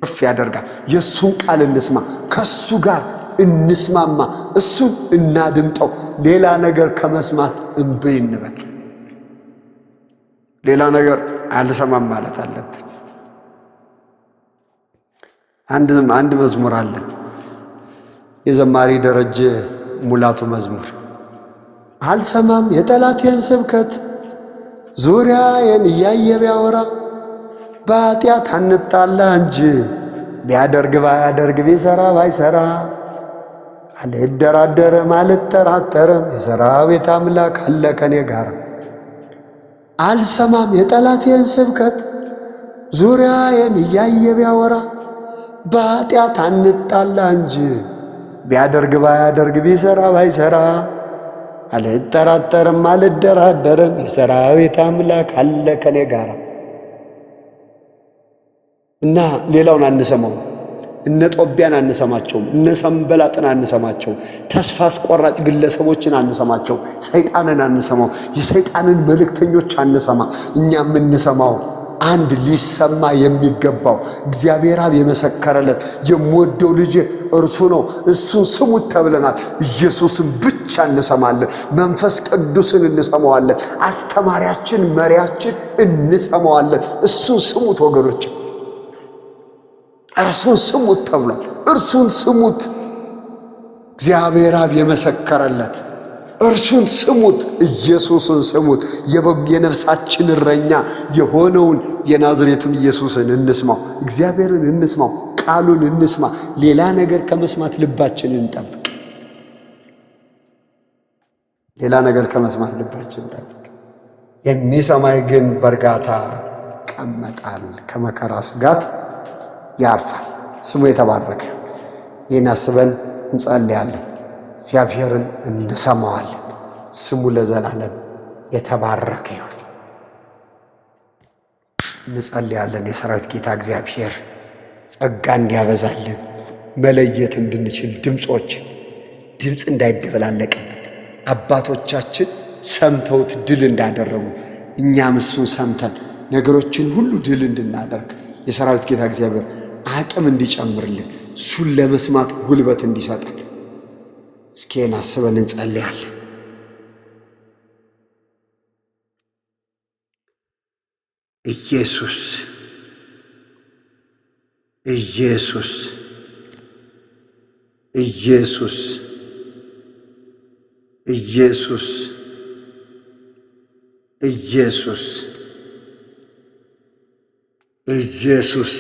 ከፍ ያደርጋል። የእሱን ቃል እንስማ፣ ከእሱ ጋር እንስማማ፣ እሱን እናድምጠው። ሌላ ነገር ከመስማት እምቢ እንበል። ሌላ ነገር አልሰማም ማለት አለብን። አንድ መዝሙር አለ፣ የዘማሪ ደረጀ ሙላቱ መዝሙር። አልሰማም የጠላቴን ስብከት ዙሪያዬን እያየ ቢያወራ በኃጢአት አንጣላ እንጂ ቢያደርግ ባያደርግ ቢሰራ ባይሰራ አልደራደርም አልጠራጠርም የሰራዊት አምላክ አለ ከኔ ጋር። አልሰማም የጠላቴን ስብከት ዙሪያዬን እያየ ቢያወራ በኃጢአት አንጣላ እንጂ ቢያደርግ ባያደርግ ቢሰራ ባይሰራ አልጠራጠርም አልደራደርም የሰራዊት አምላክ አለ ከኔ ጋር። እና ሌላውን አንሰማው። እነ ጦቢያን አንሰማቸውም። እነ ሰንበላጥን አንሰማቸውም። ተስፋ አስቆራጭ ግለሰቦችን አንሰማቸው። ሰይጣንን አንሰማው። የሰይጣንን መልእክተኞች አንሰማ። እኛ የምንሰማው አንድ ሊሰማ የሚገባው እግዚአብሔር አብ የመሰከረለት የምወደው ልጅ እርሱ ነው፣ እሱን ስሙት ተብለናል። ኢየሱስን ብቻ እንሰማለን። መንፈስ ቅዱስን እንሰማዋለን። አስተማሪያችን መሪያችን እንሰማዋለን። እሱን ስሙት ወገኖች፣ እርሱን ስሙት ተብሏል። እርሱን ስሙት። እግዚአብሔር አብ የመሰከረለት እርሱን ስሙት። ኢየሱስን ስሙት። የነፍሳችን እረኛ የሆነውን የናዝሬቱን ኢየሱስን እንስማው። እግዚአብሔርን እንስማው። ቃሉን እንስማ። ሌላ ነገር ከመስማት ልባችንን እንጠብቅ። ሌላ ነገር ከመስማት ልባችንን እንጠብቅ። የሚሰማይ ግን በእርጋታ ይቀመጣል፣ ከመከራ ስጋት ያርፋል። ስሙ የተባረከ። ይህን አስበን እንጸልያለን። እግዚአብሔርን እንሰማዋለን። ስሙ ለዘላለም የተባረከ ይሁን። እንጸልያለን። የሰራዊት ጌታ እግዚአብሔር ጸጋ እንዲያበዛልን፣ መለየት እንድንችል ድምፅ እንዳይደበላለቅብን፣ አባቶቻችን ሰምተውት ድል እንዳደረጉ እኛም እሱን ሰምተን ነገሮችን ሁሉ ድል እንድናደርግ የሰራዊት ጌታ እግዚአብሔር አቅም እንዲጨምርልን፣ እሱን ለመስማት ጉልበት እንዲሰጠን እስኪን አስበን እንጸልያለን። ኢየሱስ ኢየሱስ ኢየሱስ ኢየሱስ ኢየሱስ ኢየሱስ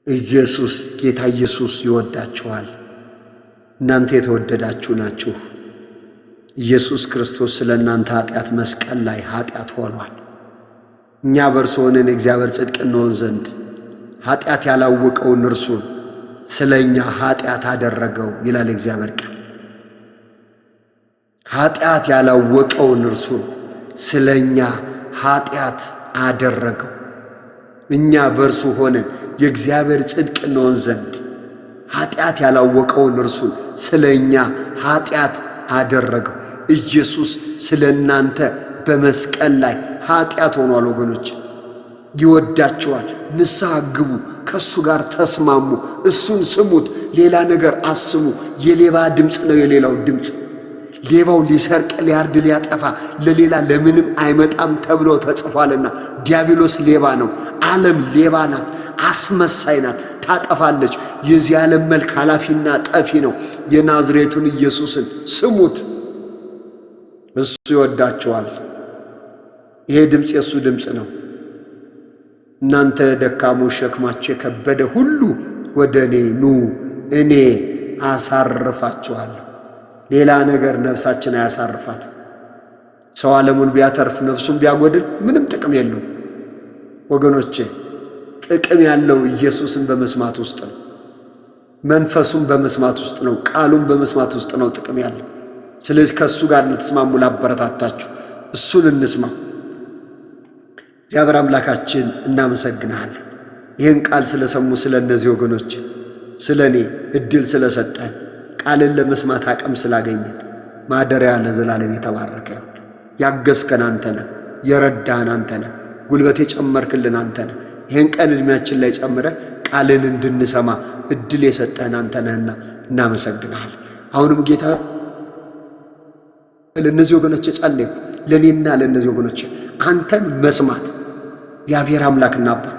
ኢየሱስ ጌታ ኢየሱስ ይወዳችኋል። እናንተ የተወደዳችሁ ናችሁ። ኢየሱስ ክርስቶስ ስለ እናንተ ኃጢአት መስቀል ላይ ኃጢአት ሆኗል። እኛ በእርሱ ሆነን የእግዚአብሔር ጽድቅ እንሆን ዘንድ ኃጢአት ያላወቀውን እርሱን ስለ እኛ ኃጢአት አደረገው ይላል እግዚአብሔር ቃል። ኃጢአት ያላወቀውን እርሱን ስለ እኛ ኃጢአት አደረገው። እኛ በእርሱ ሆነን የእግዚአብሔር ጽድቅ እንሆን ዘንድ ኃጢአት ያላወቀውን እርሱን ስለ እኛ ኃጢአት አደረገው። ኢየሱስ ስለ እናንተ በመስቀል ላይ ኃጢአት ሆኗል። ወገኖች ይወዳችኋል። ንስሐ ግቡ፣ ከእሱ ጋር ተስማሙ፣ እሱን ስሙት። ሌላ ነገር አስሙ። የሌባ ድምፅ ነው የሌላው ድምፅ። ሌባው ሊሰርቅ፣ ሊያርድ፣ ሊያጠፋ ለሌላ ለምንም አይመጣም ተብሎ ተጽፏልና ዲያብሎስ ሌባ ነው። ዓለም ሌባ ናት፣ አስመሳይ ናት፣ ታጠፋለች። የዚህ ዓለም መልክ ኃላፊና ጠፊ ነው። የናዝሬቱን ኢየሱስን ስሙት። እሱ ይወዳችኋል። ይሄ ድምፅ የእሱ ድምፅ ነው። እናንተ ደካሞች ሸክማችሁ የከበደ ሁሉ ወደ እኔ ኑ፣ እኔ አሳርፋችኋለሁ። ሌላ ነገር ነፍሳችን አያሳርፋት። ሰው ዓለሙን ቢያተርፍ ነፍሱን ቢያጎድል ምንም ጥቅም የለውም። ወገኖቼ ጥቅም ያለው ኢየሱስን በመስማት ውስጥ ነው። መንፈሱን በመስማት ውስጥ ነው። ቃሉን በመስማት ውስጥ ነው ጥቅም ያለው። ስለዚህ ከእሱ ጋር እንድትስማሙ ላበረታታችሁ። እሱን እንስማ። እግዚአብሔር አምላካችን እናመሰግንሃለን። ይህን ቃል ስለሰሙ ስለ እነዚህ ወገኖች፣ ስለ እኔ እድል ስለሰጠን፣ ቃልን ለመስማት አቅም ስላገኘን ማደሪያ ለዘላለም የተባረከ ይሁን። ያገዝከን አንተ ነህ፣ የረዳህን አንተ ነህ፣ ጉልበት የጨመርክልን አንተ ነህ። ይህን ቀን ዕድሜያችን ላይ ጨምረ ቃልን እንድንሰማ እድል የሰጠህን አንተ ነህና እናመሰግናለን። አሁንም ጌታ ለእነዚህ ወገኖች ጸልይ፣ ለእኔና ለእነዚህ ወገኖች አንተን መስማት የአብሔር አምላክና አባት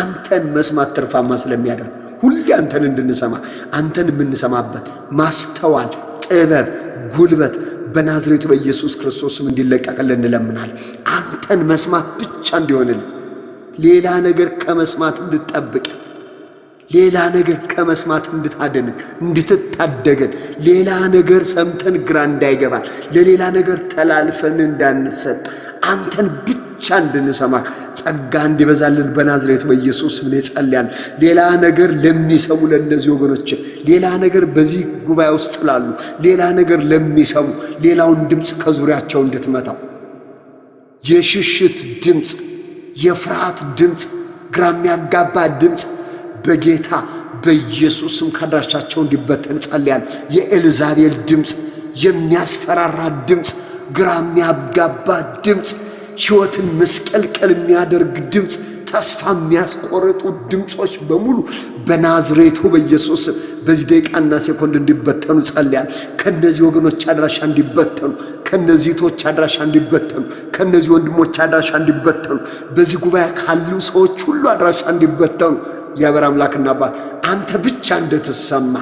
አንተን መስማት ትርፋማ ስለሚያደርግ ሁሌ አንተን እንድንሰማ አንተን የምንሰማበት ማስተዋል፣ ጥበብ፣ ጉልበት በናዝሬቱ በኢየሱስ ክርስቶስም እንዲለቀቅልን እንለምናለን። አንተን መስማት ብቻ እንዲሆንልን፣ ሌላ ነገር ከመስማት እንድትጠብቀን፣ ሌላ ነገር ከመስማት እንድታደንን እንድትታደገን፣ ሌላ ነገር ሰምተን ግራ እንዳይገባል፣ ለሌላ ነገር ተላልፈን እንዳንሰጥ አንተን ብቻ እንድንሰማ ጸጋ እንዲበዛልን በናዝሬቱ በኢየሱስ ስም ጸልያለሁ። ሌላ ነገር ለሚሰሙ ለእነዚህ ወገኖች፣ ሌላ ነገር በዚህ ጉባኤ ውስጥ ላሉ ሌላ ነገር ለሚሰሙ ሌላውን ድምፅ ከዙሪያቸው እንድትመታው፣ የሽሽት ድምፅ፣ የፍርሃት ድምፅ፣ ግራ የሚያጋባ ድምፅ በጌታ በኢየሱስ ስም ከአድራሻቸው እንዲበተን ጸልያለሁ። የኤልዛቤል ድምፅ፣ የሚያስፈራራ ድምፅ፣ ግራ የሚያጋባ ድምፅ፣ ሕይወትን መስቀልቀል የሚያደርግ ድምፅ፣ ተስፋ የሚያስቆርጡ ድምፆች በሙሉ በናዝሬቱ በኢየሱስ በዚህ ደቂቃና ሴኮንድ እንዲበተኑ ጸልያለሁ። ከነዚህ ወገኖች አድራሻ እንዲበተኑ፣ ከነዚህ እህቶች አድራሻ እንዲበተኑ፣ ከነዚህ ወንድሞች አድራሻ እንዲበተኑ፣ በዚህ ጉባኤ ካሉ ሰዎች ሁሉ አድራሻ እንዲበተኑ እግዚአብሔር አምላክና አባት አንተ ብቻ እንድትሰማ፣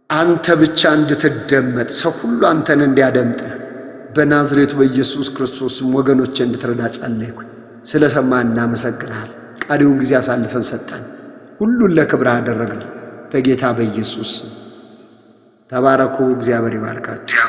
አንተ ብቻ እንድትደመጥ፣ ሰው ሁሉ አንተን እንዲያደምጥ በናዝሬቱ በኢየሱስ ክርስቶስም ወገኖቼ እንድትረዳ ጸለይኩ። ስለሰማን እናመሰግናለን። ቀሪውን ጊዜ አሳልፈን ሰጠን። ሁሉን ለክብርህ አደረግን። በጌታ በኢየሱስ ተባረኩ። እግዚአብሔር ይባርካችሁ።